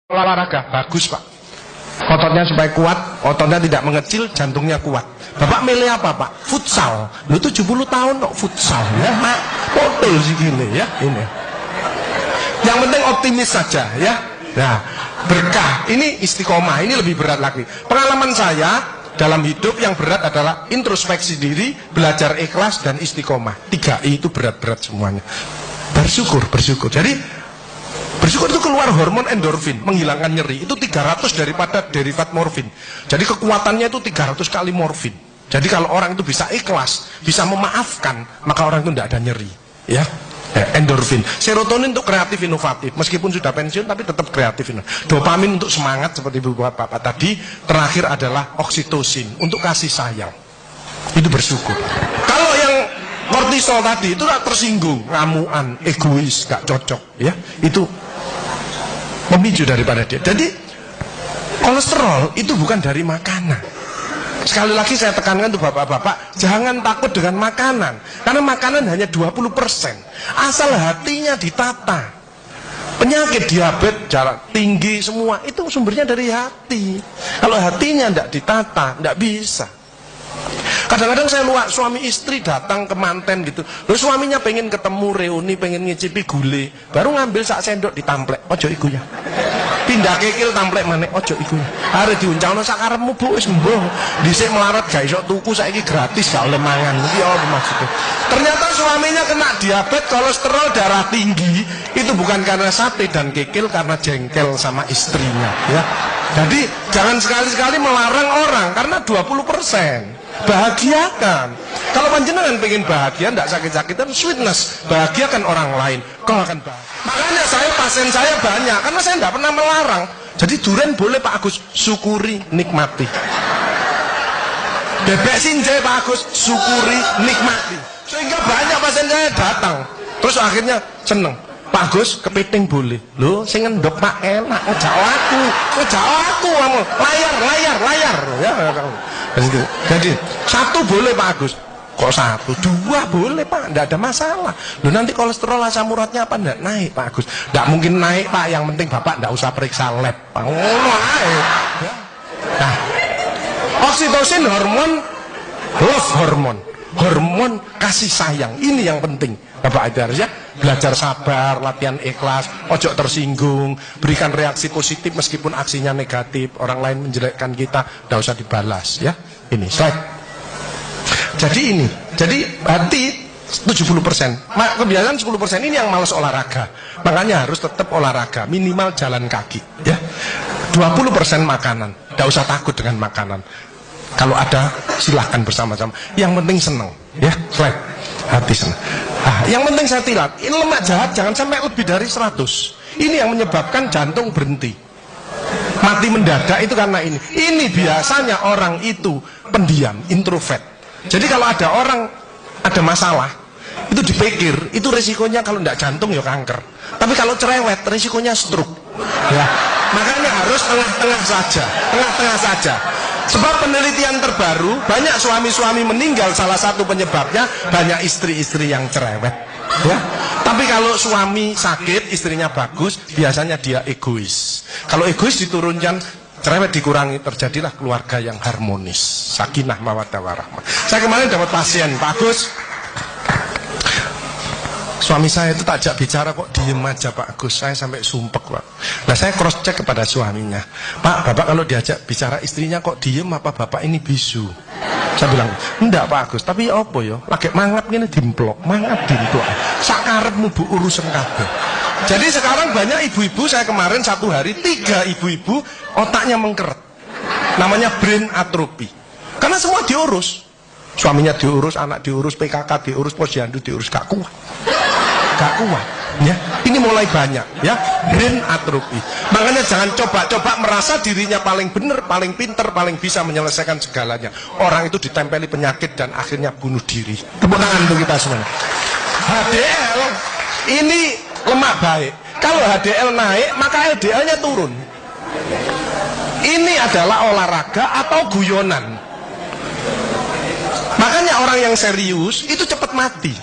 Olahraga bagus pak, ototnya supaya kuat, ototnya tidak mengecil, jantungnya kuat. Bapak milih apa pak? Futsal. Lu 70 tahun kok futsal ya mak, potol sih gini ya ini. Yang penting optimis saja ya. Nah berkah ini istiqomah, ini lebih berat lagi. Pengalaman saya dalam hidup yang berat adalah introspeksi diri, belajar ikhlas dan istiqomah. 3I itu berat-berat semuanya. Bersyukur. Jadi bersyukur itu keluar hormon endorfin, menghilangkan nyeri. Itu 300 daripada derivat morfin. Jadi kekuatannya itu 300 kali morfin. Jadi kalau orang itu bisa ikhlas, bisa memaafkan, maka orang itu tidak ada nyeri. Ya, endorfin. Serotonin untuk kreatif inovatif. Meskipun sudah pensiun tapi tetap kreatif. Dopamin untuk semangat seperti ibu bapak tadi. Terakhir adalah oksitosin untuk kasih sayang. Itu bersyukur. Kalau yang kortisol tadi itu tersinggung, ngamuan, egois, gak cocok. Ya, itu memicu daripada dia. Jadi kolesterol itu bukan dari makanan. Sekali lagi saya tekankan tuh bapak-bapak, jangan takut dengan makanan, karena makanan hanya 20%. Asal hatinya ditata. Penyakit diabetes, darah tinggi semua itu sumbernya dari hati. Kalau hatinya tidak ditata, tidak bisa. Kadang-kadang saya luak suami istri datang ke manten gitu. Lalu suaminya pengen ketemu reuni, pengen ngicipi gule, baru ngambil sak sendok ditamplek. Ojo iku ya. Pindah kekil tamplek maneh, ojo iku ya. Are diuncalno sak karepmu Bu, wis mbuh. Dhisik melarat gak iso tuku, saiki gratis gak oleh mangan. Iki apa maksudnya? Ternyata suaminya kena diabetes, kolesterol, darah tinggi. Itu bukan karena sate dan kekil, karena jengkel sama istrinya ya. Jadi jangan sekali-sekali melarang orang karena 20%. Bahagiakan. Kalau panjenengan pengen bahagia, tidak sakit-sakitan, sweetness, bahagiakan orang lain, kau akan bahagia. Makanya pasien saya banyak, karena saya tidak pernah melarang. Jadi durian boleh Pak Agus, syukuri, nikmati. Bebek sinjai Pak Agus, syukuri, nikmati. Sehingga banyak pasien saya datang, terus akhirnya seneng. Pak Agus, kepiting boleh. Loh, sing ngendok Pak enak, ngejak aku, kamu. Layar. Ya, jadi satu boleh Pak Agus. Kok satu? Dua boleh Pak, tidak ada masalah. Loh, nanti kolesterol asam uratnya apa tidak naik Pak Agus? Tidak mungkin naik Pak, yang penting Bapak tidak usah periksa lab. Pak. Nah, oksitosin hormon love hormon kasih sayang. Ini yang penting. Bapak itu harus ya belajar sabar, latihan ikhlas, ojo tersinggung, berikan reaksi positif meskipun aksinya negatif, orang lain menjelekkan kita, tidak usah dibalas ya. Ini slide. Jadi hati 70%, kebiasaan 10% ini yang malas olahraga. Makanya harus tetap olahraga, minimal jalan kaki ya. 20% makanan, tidak usah takut dengan makanan. Kalau ada silahkan bersama-sama. Yang penting senang ya. Slide. Hati senang. Nah, yang penting saya tilat, ini lemak jahat jangan sampai lebih dari 100. Ini yang menyebabkan jantung berhenti, mati mendadak itu karena ini. Ini biasanya orang itu pendiam, introvert. Jadi kalau ada orang ada masalah, itu dipikir, itu resikonya kalau tidak jantung ya kanker. Tapi kalau cerewet, resikonya stroke. Ya, makanya harus tengah-tengah saja. Sebab penelitian terbaru, banyak suami-suami meninggal, salah satu penyebabnya banyak istri-istri yang cerewet ya. Tapi kalau suami sakit, istrinya bagus, biasanya dia egois. Kalau egois diturunkan, cerewet dikurangi, terjadilah keluarga yang harmonis, sakinah mawaddah warahmah. Saya kemarin dapat pasien, Pak Agus, suami saya itu tak ajak bicara kok diem aja Pak Agus, saya sampai sumpek Pak. Nah saya cross check kepada suaminya, Pak, Bapak kalau diajak bicara istrinya kok diem, apa Bapak ini bisu? Saya bilang, enggak Pak Agus, tapi apa ya, lagi mangap ini dimplok, sakarepmu Bu urusan kabeh. Jadi sekarang banyak ibu-ibu, saya kemarin satu hari 3 ibu-ibu otaknya mengkeret, namanya brain atrophy, karena semua diurus, suaminya diurus, anak diurus, PKK diurus, posyandu diurus, gak kuat ya. Ini mulai banyak ya, brain atrophy. Makanya jangan coba-coba merasa dirinya paling benar, paling pinter, paling bisa menyelesaikan segalanya. Orang itu ditempeli penyakit dan akhirnya bunuh diri. Tepuk tangan untuk kita semua. HDL ini lemak baik. Kalau HDL naik, maka LDL-nya turun. Ini adalah olahraga atau guyonan. Makanya orang yang serius itu cepat mati.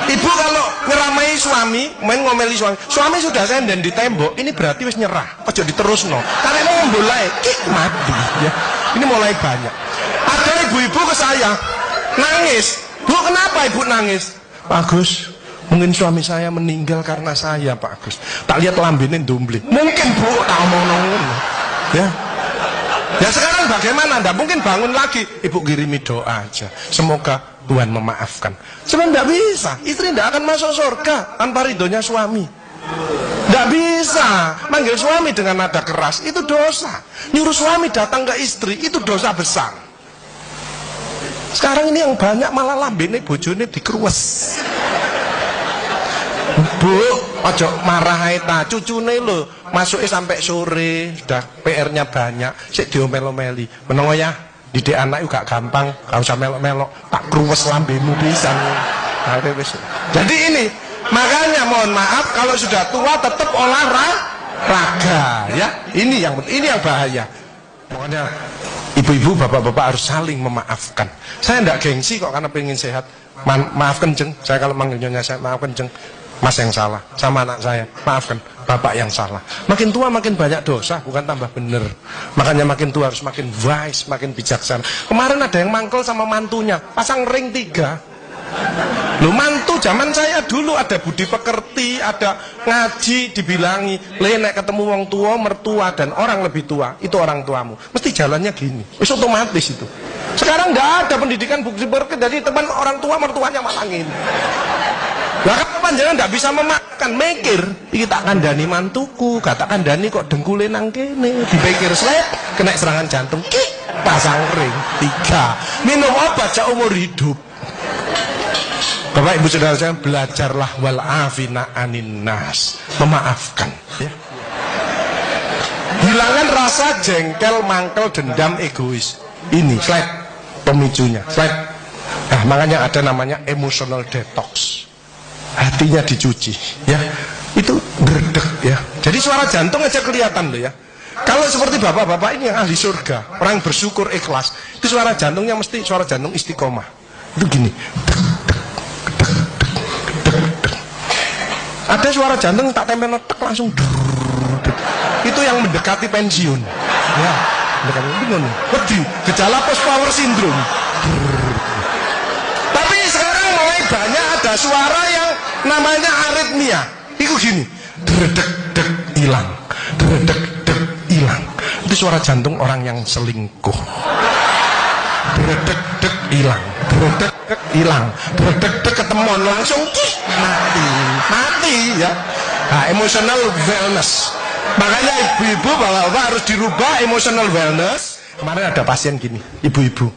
Ibu kalau ngeramai suami, main ngomeli suami sudah senden di tembok, ini berarti wis nyerah. Ojo diterusno. Karena mau mulai mati ya. Ini mulai banyak. Ada ibu-ibu ke saya nangis. Bu, kenapa ibu nangis? Pak Agus, mungkin suami saya meninggal karena saya, Pak Agus. Tak lihat lambene ndumblik. Mungkin Bu, tak omong ngono. Ya. Ya sekarang bagaimana? Nggak mungkin bangun lagi. Ibu kirimi doa aja. Semoga Tuhan memaafkan. Sebenarnya tidak bisa. Istri tidak akan masuk surga tanpa ridhonya suami. Tidak bisa. Manggil suami dengan nada keras itu dosa. Nyuruh suami datang ke istri itu dosa besar. Sekarang ini yang banyak malah lambene bojone dikruwes. Bu, ojo marah ae ta, cucune lho, masuke sampai sore, sudah PR-nya banyak, sik diomel-omeli. Menengo ya, didik anak gak gampang, gak usah melok-melok, tak kruwes lambemu pisan. Jadi ini, makanya mohon maaf kalau sudah tua tetap olahraga, ya. Ini yang bahaya. Pokoknya ibu-ibu, bapak-bapak harus saling memaafkan. Saya tidak gengsi kok karena pengen sehat. Maaf kenceng, saya kalau manggilnya saya maaf kenceng. Mas yang salah, sama anak saya, maafkan, bapak yang salah. Makin tua makin banyak dosa, bukan tambah bener. Makanya makin tua harus makin wise, makin bijaksana. Kemarin ada yang mangkel sama mantunya, pasang ring 3. Lu mantu zaman saya dulu ada budi pekerti, ada ngaji, dibilangi, nek ketemu wong tua, mertua dan orang lebih tua, itu orang tuamu. Mesti jalannya gini, itu otomatis itu. Sekarang nggak ada pendidikan budi pekerti, jadi teman orang tua mertuanya malah gini. Lah kan panjenengan ndak bisa memakan, mikir, iki tak kandhani mantuku, gak tak kandhani kok dengkule nang kene, dipikir slep, kena serangan jantung, pasang ring 3. Minum obat seumur hidup. Bapak Ibu Saudara saya, belajarlah wal afina anin nas, memaafkan ya. Hilangkan rasa jengkel, mangkel, dendam, egois. Ini slide pemicunya, slide. Nah, makanya ada namanya emotional detox. Hatinya dicuci ya, itu berdek ya. Jadi suara jantung aja kelihatan loh ya. Kalau seperti bapak-bapak ini yang ahli surga, orang bersyukur ikhlas, itu suara jantungnya mesti suara jantung istiqomah. Itu gini. Ada suara jantung tak tempel tek langsung. Itu yang mendekati pensiun ya. Mendekati bingung. Gejala post power syndrome. Tapi sekarang mulai banyak ada suara yang namanya aritmia. Itu gini, dredek-dek hilang, dredek-dek hilang. Itu suara jantung orang yang selingkuh. Dredek-dek hilang, dredek-dek hilang, dredek-dek ketemuan langsung mati ya. Nah, emotional wellness. Makanya ibu-ibu, bapak-bapak harus dirubah emotional wellness. Kemarin ada pasien gini, ibu-ibu.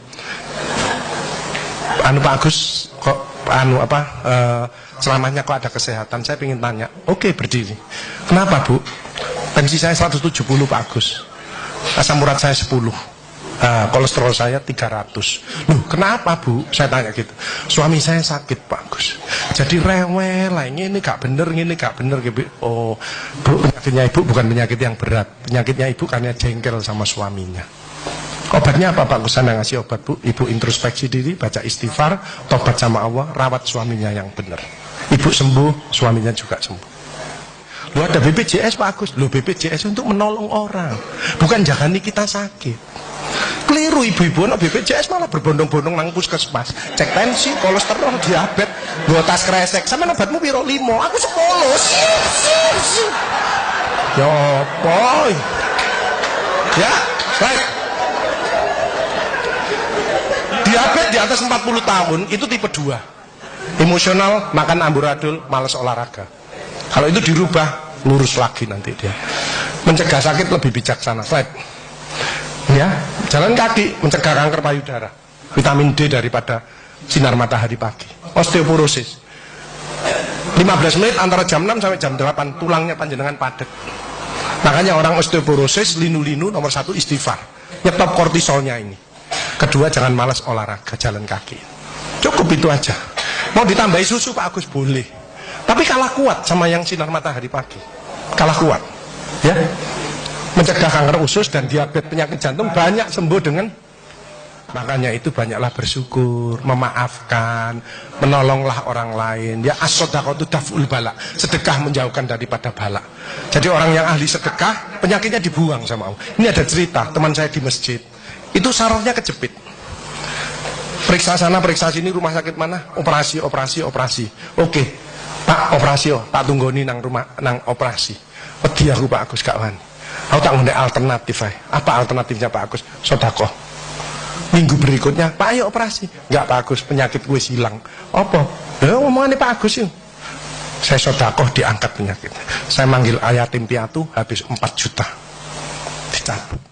Pak Agus kok selamanya kok ada kesehatan, saya ingin tanya. Oke, berdiri. Kenapa Bu? Tensi saya 170 Pak Agus, asam urat saya 10, kolesterol saya 300. Loh kenapa Bu? Saya tanya gitu. Suami saya sakit Pak Agus, jadi rewel lah, ini gak bener, ini gak bener gitu. Oh Bu, penyakitnya Ibu bukan penyakit yang berat, penyakitnya Ibu karena jengkel sama suaminya. Obatnya apa Pak Kusana ngasih obat Bu? Ibu introspeksi diri, baca istighfar, tobat sama Allah, rawat suaminya yang benar. Ibu sembuh, suaminya juga sembuh. Lu ada BPJS Pak Agus. Lu BPJS untuk menolong orang, bukan jagani kita sakit. Keliru ibu-ibu, BPJS malah berbondong-bondong nang puskesmas, cek tensi, kolesterol, diabetes, bawa tas kresek. Sama obatmu piro 5, aku 10. Ya boy. Ya, baik. Diabetes di atas 40 tahun itu tipe 2. Emosional, makan amburadul, malas olahraga. Kalau itu dirubah, lurus lagi nanti dia. Mencegah sakit lebih bijaksana. Slide. Ya, jalan kaki mencegah kanker payudara. Vitamin D daripada sinar matahari pagi. Osteoporosis. 15 menit antara jam 6 sampai jam 8 tulangnya panjenengan padat. Makanya orang osteoporosis, linu-linu nomor 1 istighfar. Nyetop kortisolnya ini. Kedua, jangan malas olahraga, jalan kaki. Cukup itu aja. Mau ditambahi susu Pak Agus boleh, tapi kalah kuat sama yang sinar matahari pagi. Kalah kuat ya. Mencegah kanker usus dan diabetes, penyakit jantung banyak sembuh dengan Makanya itu banyaklah bersyukur, memaafkan, menolonglah orang lain. Ya as-shadaqatu daf'ul bala. Sedekah menjauhkan daripada bala. Jadi orang yang ahli sedekah, penyakitnya dibuang sama Allah. Ini ada cerita, teman saya di masjid. Itu sarafnya kejepit. Periksa sana, periksa sini, rumah sakit mana? Operasi. Oke, Pak, operasi tak tunggoni nang rumah, nang operasi. Wedi aku Pak Agus gak wani. Aku tak ngundek alternatif ae. Apa alternatifnya Pak Agus? Sedekah. Minggu berikutnya, Pak ayo operasi. Enggak Pak Agus, penyakit gue hilang. Apa? Ngomongannya Pak Agus yuk. Saya sedekah diangkat penyakit. Saya manggil yatim piatu habis 4 juta. Dicabut.